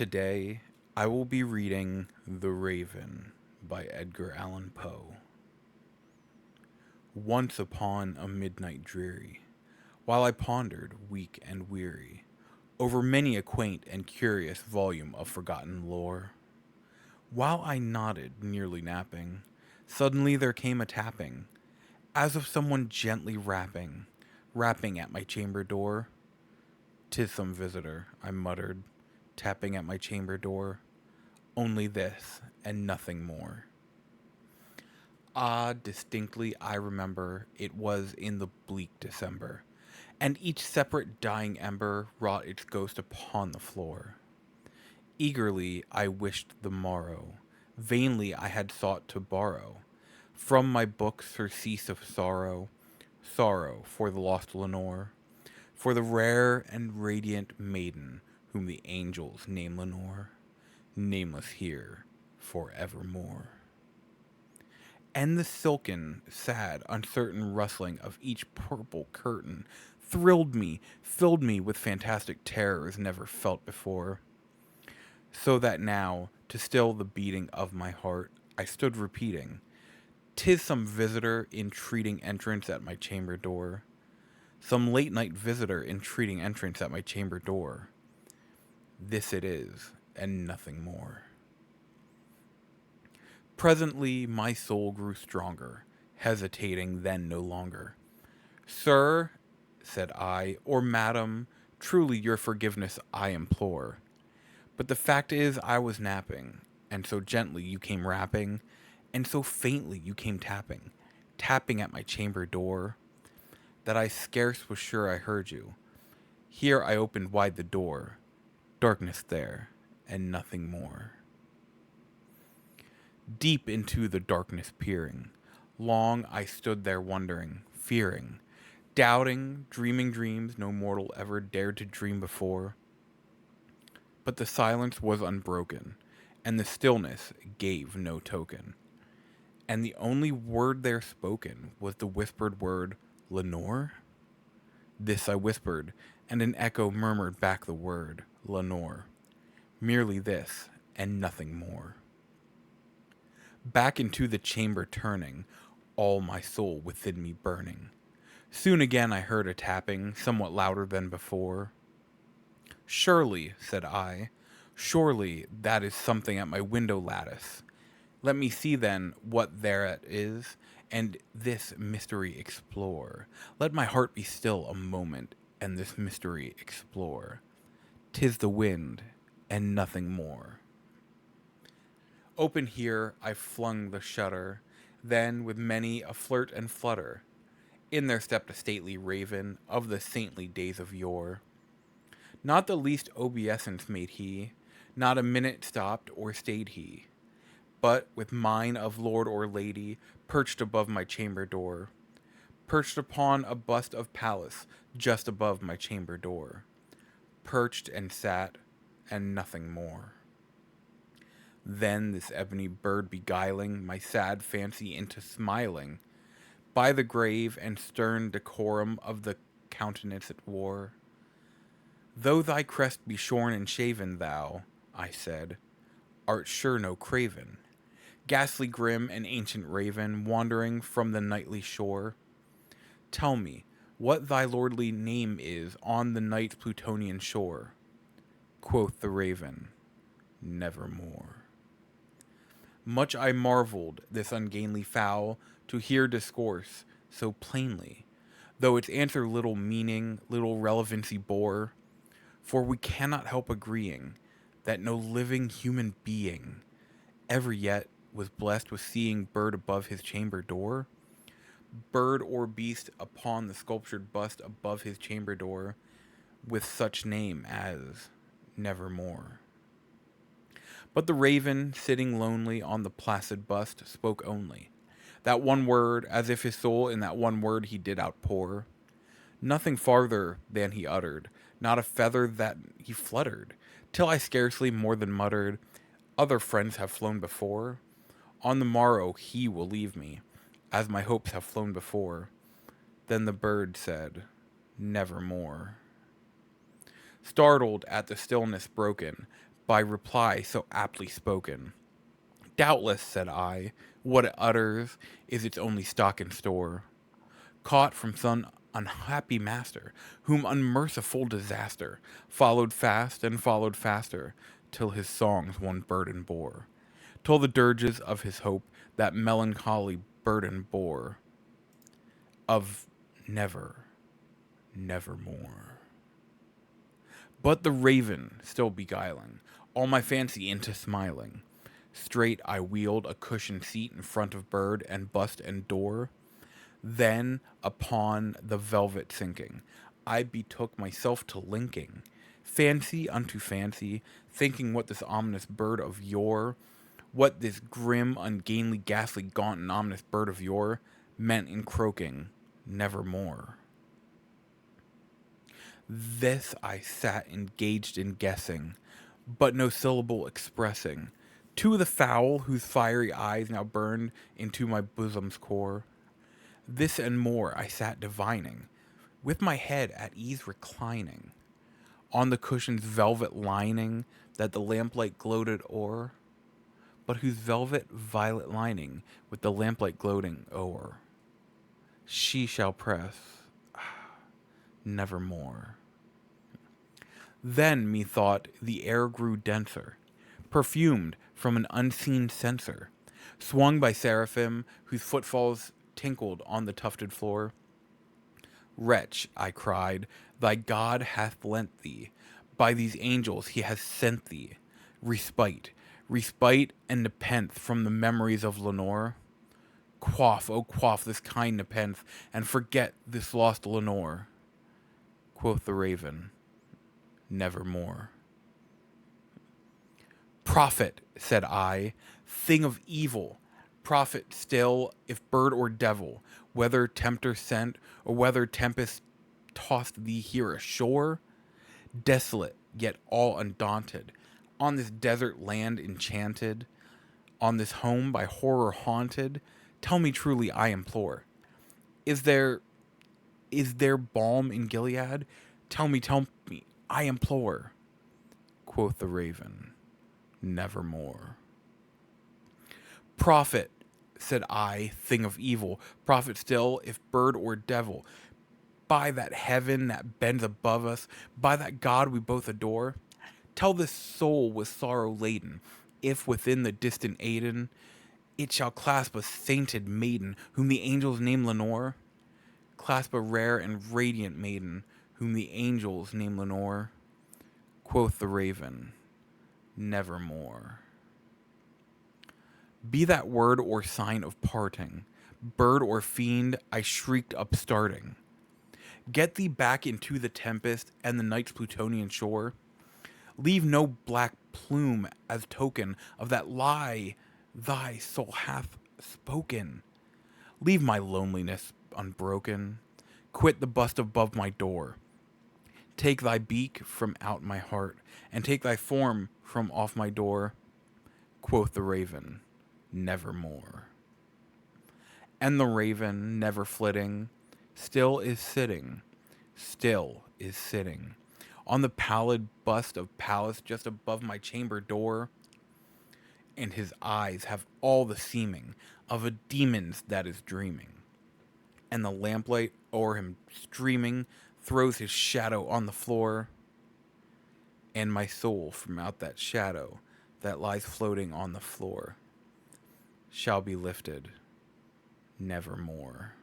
Today, I will be reading The Raven by Edgar Allan Poe. Once upon a midnight dreary, while I pondered, weak and weary, over many a quaint and curious volume of forgotten lore, while I nodded, nearly napping, suddenly there came a tapping, as of someone gently rapping at my chamber door. "'Tis some visitor," I muttered, tapping at my chamber door. Only this, and nothing more. Ah, distinctly I remember it was in the bleak December, and each separate dying ember wrought its ghost upon the floor. Eagerly I wished the morrow, vainly I had sought to borrow from my books surcease of sorrow, sorrow for the lost Lenore, for the rare and radiant maiden whom the angels name Lenore, nameless here for evermore. And the silken, sad, uncertain rustling of each purple curtain thrilled me, filled me with fantastic terrors never felt before. So that now, to still the beating of my heart, I stood repeating, "'Tis some visitor entreating entrance at my chamber door. Some late night visitor entreating entrance at my chamber door. This it is, and nothing more." Presently my soul grew stronger, hesitating then no longer. "Sir," said I, "or madam, truly your forgiveness I implore. But the fact is I was napping, and so gently you came rapping, and so faintly you came tapping at my chamber door, that I scarce was sure I heard you. Here I opened wide the door, darkness there, and nothing more." Deep into the darkness peering, long I stood there wondering, fearing, doubting, dreaming dreams no mortal ever dared to dream before. But the silence was unbroken, and the stillness gave no token. And the only word there spoken was the whispered word, "Lenore?" This I whispered, and an echo murmured back the word, "Lenore." Merely this, and nothing more. Back into the chamber turning, all my soul within me burning. Soon again I heard a tapping, somewhat louder than before. "Surely," said I, "surely that is something at my window lattice. Let me see then what thereat is, and this mystery explore. Let my heart be still a moment, and this mystery explore. 'Tis the wind, and nothing more." Open here I flung the shutter, then with many a flirt and flutter, in there stepped a stately raven of the saintly days of yore. Not the least obeisance made he, not a minute stopped or stayed he, but with mine of lord or lady perched above my chamber door, perched upon a bust of Pallas just above my chamber door, perched and sat, and nothing more. Then this ebony bird beguiling my sad fancy into smiling, by the grave and stern decorum of the countenance it wore. "Though thy crest be shorn and shaven, thou," I said, "art sure no craven, ghastly grim and ancient raven, wandering from the nightly shore. Tell me, what thy lordly name is on the night's Plutonian shore." Quoth the raven, "Nevermore." Much I marveled this ungainly fowl to hear discourse so plainly, though its answer little meaning, little relevancy bore, for we cannot help agreeing that no living human being ever yet was blessed with seeing bird above his chamber door, bird or beast upon the sculptured bust above his chamber door, with such name as Nevermore. But the raven, sitting lonely on the placid bust, spoke only that one word, as if his soul in that one word he did outpour. Nothing farther than he uttered, not a feather that he fluttered, till I scarcely more than muttered, "Other friends have flown before. On the morrow he will leave me, as my hopes have flown before." Then the bird said, "Nevermore." Startled at the stillness broken by reply so aptly spoken. Doubtless, said I, what it utters is its only stock in store, caught from some unhappy master, whom unmerciful disaster followed fast and followed faster, till his songs one burden bore, till the dirges of his hope that melancholy burden bore, of never, nevermore. But the raven, still beguiling all my fancy into smiling, straight I wheeled a cushioned seat in front of bird and bust and door. Then, upon the velvet sinking, I betook myself to linking fancy unto fancy, thinking what this ominous bird of yore, what this grim, ungainly, ghastly, gaunt, and ominous bird of yore meant in croaking, nevermore. This I sat engaged in guessing, but no syllable expressing, to the fowl whose fiery eyes now burned into my bosom's core. This and more I sat divining, with my head at ease reclining, on the cushion's velvet lining that the lamplight gloated o'er, but whose velvet violet lining with the lamplight gloating o'er, she shall press nevermore. Then, methought, the air grew denser, perfumed from an unseen censer, swung by seraphim whose footfalls tinkled on the tufted floor. Wretch, I cried, thy God hath lent thee, by these angels he has sent thee, respite, respite and nepenthe from the memories of Lenore. Quaff, oh quaff this kind nepenthe, and forget this lost Lenore. Quoth the raven, nevermore. Prophet, said I, thing of evil, prophet still, if bird or devil, whether tempter sent, or whether tempest tossed thee here ashore, desolate, yet all undaunted, on this desert land enchanted, on this home by horror haunted, tell me truly, I implore, is there balm in Gilead? Tell me, I implore. Quoth the raven, nevermore. Prophet, said I, thing of evil, prophet still, if bird or devil, by that heaven that bends above us, by that God we both adore, tell this soul with sorrow laden, if within the distant Aidenn it shall clasp a sainted maiden, whom the angels name Lenore, clasp a rare and radiant maiden, whom the angels name Lenore. Quoth the raven, nevermore. Be that word or sign of parting, bird or fiend, I shrieked upstarting. Get thee back into the tempest and the night's Plutonian shore. Leave no black plume as token of that lie thy soul hath spoken. Leave my loneliness unbroken. Quit the bust above my door. Take thy beak from out my heart, and take thy form from off my door. Quoth the raven, nevermore. And the raven, never flitting, still is sitting, on the pallid bust of Pallas just above my chamber door, and his eyes have all the seeming of a demon's that is dreaming, and the lamplight o'er him streaming throws his shadow on the floor, and my soul from out that shadow that lies floating on the floor shall be lifted nevermore.